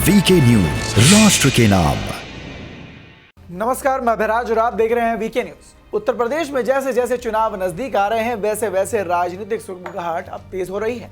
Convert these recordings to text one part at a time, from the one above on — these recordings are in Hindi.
वीके न्यूज, राष्ट्र के नाम। नमस्कार, मैं अभिराज और आप देख रहे हैं वीके न्यूज। उत्तर प्रदेश में जैसे जैसे चुनाव नजदीक आ रहे हैं वैसे वैसे राजनीतिक सुगबुगाहट अब तेज हो रही है।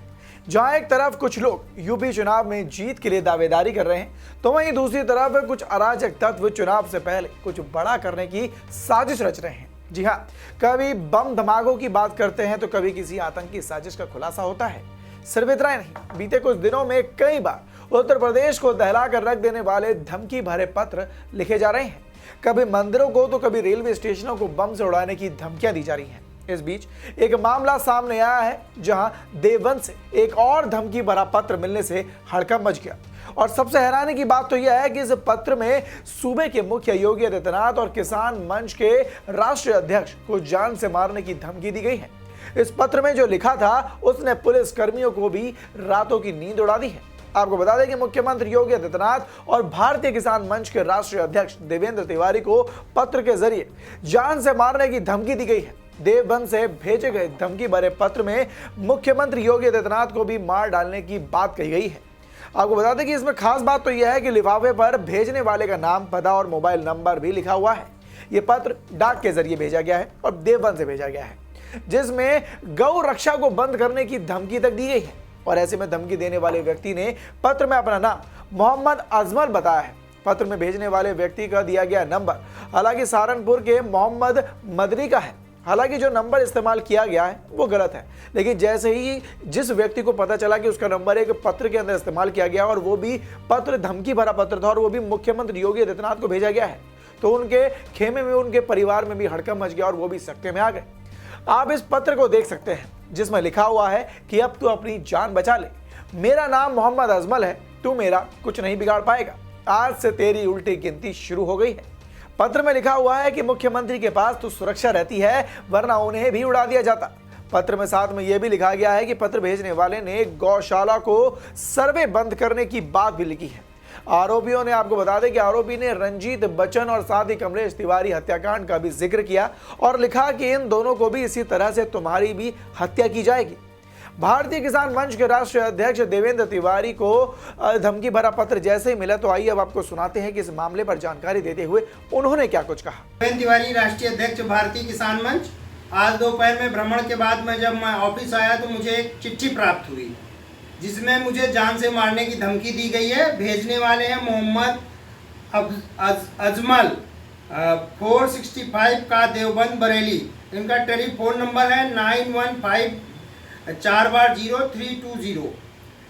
जहां एक तरफ कुछ लोग यूपी चुनाव में जीत के लिए दावेदारी कर रहे हैं, तो वहीं दूसरी तरफ कुछ अराजक तत्व चुनाव से पहले कुछ बड़ा करने की साजिश रच रहे हैं। जी हाँ, कभी बम धमाकों की बात करते हैं तो कभी किसी आतंकी साजिश का खुलासा होता है। सिर्फ इतना ही नहीं, बीते कुछ दिनों में कई बार उत्तर प्रदेश को दहला कर रख देने वाले धमकी भरे पत्र लिखे जा रहे हैं। कभी मंदिरों को तो कभी रेलवे स्टेशनों को बम से उड़ाने की धमकियां दी जा रही हैं। इस बीच एक मामला सामने आया है जहां देवबंद से एक और धमकी भरा पत्र मिलने से हड़कंप मच गया। और सबसे हैरानी की बात तो यह है कि इस पत्र में सूबे के मुख्य योगी आदित्यनाथ और किसान मंच के राष्ट्रीय अध्यक्ष को जान से मारने की धमकी दी गई है। इस पत्र में जो लिखा था उसने पुलिस कर्मियों को भी रातों की नींद उड़ा दी है। आपको बता दें कि मुख्यमंत्री योगी आदित्यनाथ और भारतीय किसान मंच के राष्ट्रीय अध्यक्ष देवेंद्र तिवारी को पत्र के जरिए जान से मारने की धमकी दी गई है। देवबंद से भेजे गए धमकी भरे पत्र में मुख्यमंत्री योगी आदित्यनाथ को भी मार डालने की बात कही गई है। आपको बता दें कि इसमें खास बात तो यह है कि लिफाफे पर भेजने वाले का नाम, पता और मोबाइल नंबर भी लिखा हुआ है। यह पत्र डाक के जरिए भेजा गया है और देवबंद से भेजा गया है, जिसमें गौ रक्षा को बंद करने की धमकी तक दी गई है। और ऐसे में धमकी देने वाले व्यक्ति ने पत्र में अपना नाम मोहम्मद अजमल बताया है। पत्र में भेजने वाले व्यक्ति का दिया गया नंबर हालांकि सहारनपुर के मोहम्मद मदरी का है। हालांकि जो नंबर इस्तेमाल किया गया है वो गलत है, लेकिन जैसे ही जिस व्यक्ति को पता चला कि उसका नंबर एक पत्र के अंदर इस्तेमाल किया गया और वो भी पत्र धमकी भरा पत्र था और वो भी मुख्यमंत्री योगी आदित्यनाथ को भेजा गया है, तो उनके खेमे में, उनके परिवार में भी हड़कंप मच गया और वो भी सकते में आ गए। आप इस पत्र को देख सकते हैं जिसमें लिखा हुआ है कि अब तू अपनी जान बचा ले, मेरा नाम मोहम्मद अजमल है, तू मेरा कुछ नहीं बिगाड़ पाएगा, आज से तेरी उल्टी गिनती शुरू हो गई है। पत्र में लिखा हुआ है कि मुख्यमंत्री के पास तो सुरक्षा रहती है, वरना उन्हें भी उड़ा दिया जाता। पत्र में साथ में यह भी लिखा गया है कि पत्र भेजने वाले ने गौशाला को सर्वे बंद करने की बात भी लिखी है। आरोपियों ने, आपको बता दें कि आरोपी ने रंजीत बच्चन और साथ ही कमलेश तिवारी हत्याकांड का भी जिक्र किया और लिखा कि इन दोनों को भी इसी तरह से तुम्हारी भी हत्या की जाएगी। भारतीय किसान मंच के राष्ट्रीय अध्यक्ष देवेंद्र तिवारी को धमकी भरा पत्र जैसे ही मिला, तो आइए अब आपको सुनाते हैं कि इस मामले पर जानकारी देते हुए उन्होंने क्या कुछ कहा। देवेंद्र तिवारी, राष्ट्रीय अध्यक्ष भारतीय किसान मंच। आज दोपहर में भ्रमण के बाद में जब मैं ऑफिस आया तो मुझे एक चिट्ठी प्राप्त हुई जिसमें मुझे जान से मारने की धमकी दी गई है। भेजने वाले हैं मोहम्मद अजमल 465 का देवबंद बरेली। इनका टेलीफोन नंबर है 9154/0320।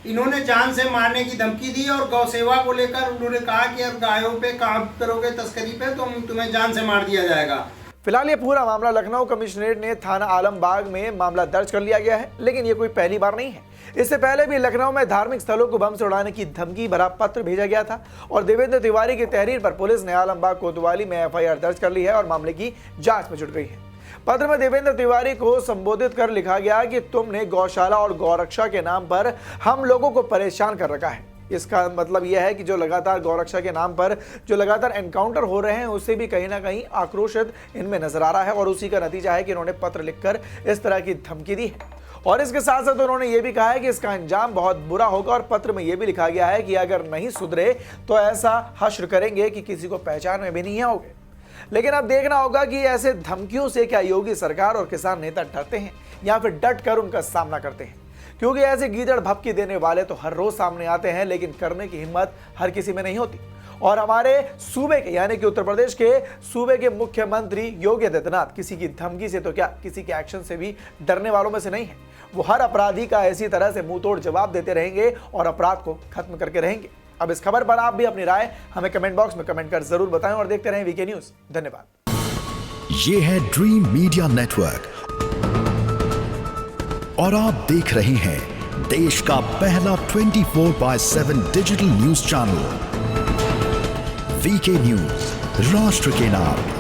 इन्होंने जान से मारने की धमकी दी और गौ सेवा को लेकर उन्होंने कहा कि अब गायों पे काम करोगे तस्करी पे तो तुम्हें जान से मार दिया जाएगा। फिलहाल ये पूरा मामला लखनऊ कमिश्नरेट ने थाना आलमबाग में मामला दर्ज कर लिया गया है, लेकिन ये कोई पहली बार नहीं है। इससे पहले भी लखनऊ में धार्मिक स्थलों को बम से उड़ाने की धमकी भरा पत्र भेजा गया था और देवेंद्र तिवारी की तहरीर पर पुलिस ने आलमबाग कोतवाली में एफआईआर दर्ज कर ली है और मामले की जांच में जुट गई है। पत्र में देवेंद्र तिवारी को संबोधित कर लिखा गया कि तुमने गौशाला और गौरक्षा के नाम पर हम लोगों को परेशान कर रखा है। इसका मतलब यह है कि जो लगातार गौरक्षा के नाम पर जो लगातार एनकाउंटर हो रहे हैं उससे भी कहीं ना कहीं आक्रोशित इनमें नजर आ रहा है और उसी का नतीजा है कि इन्होंने पत्र लिखकर इस तरह की धमकी दी है। और इसके साथ साथ उन्होंने ये भी कहा है कि इसका अंजाम बहुत बुरा होगा और पत्र में यह भी लिखा गया है कि अगर नहीं सुधरे तो ऐसा हश्र करेंगे कि किसी को पहचान में भी नहीं आओगे। लेकिन अब देखना होगा कि ऐसे धमकियों से क्या योगी सरकार और किसान नेता डरते हैं या फिर डट कर उनका सामना करते हैं, क्योंकि ऐसे गीदड़ भपकी देने वाले तो हर रोज सामने आते हैं, लेकिन करने की हिम्मत हर किसी में नहीं होती। और हमारे सूबे के यानी कि उत्तर प्रदेश के सूबे के मुख्यमंत्री योगी आदित्यनाथ किसी की धमकी से तो क्या किसी के एक्शन से भी डरने वालों में से नहीं है। वो हर अपराधी का ऐसी तरह से मुंह तोड़ जवाब देते रहेंगे और अपराध को खत्म करके रहेंगे। अब इस खबर पर आप भी अपनी राय हमें कमेंट बॉक्स में कमेंट कर जरूर बताएं और देखते रहें वीके न्यूज। धन्यवाद। ये है ड्रीम मीडिया नेटवर्क और आप देख रहे हैं देश का पहला 24/7 digital news channel VK News, राष्ट्र के नाम।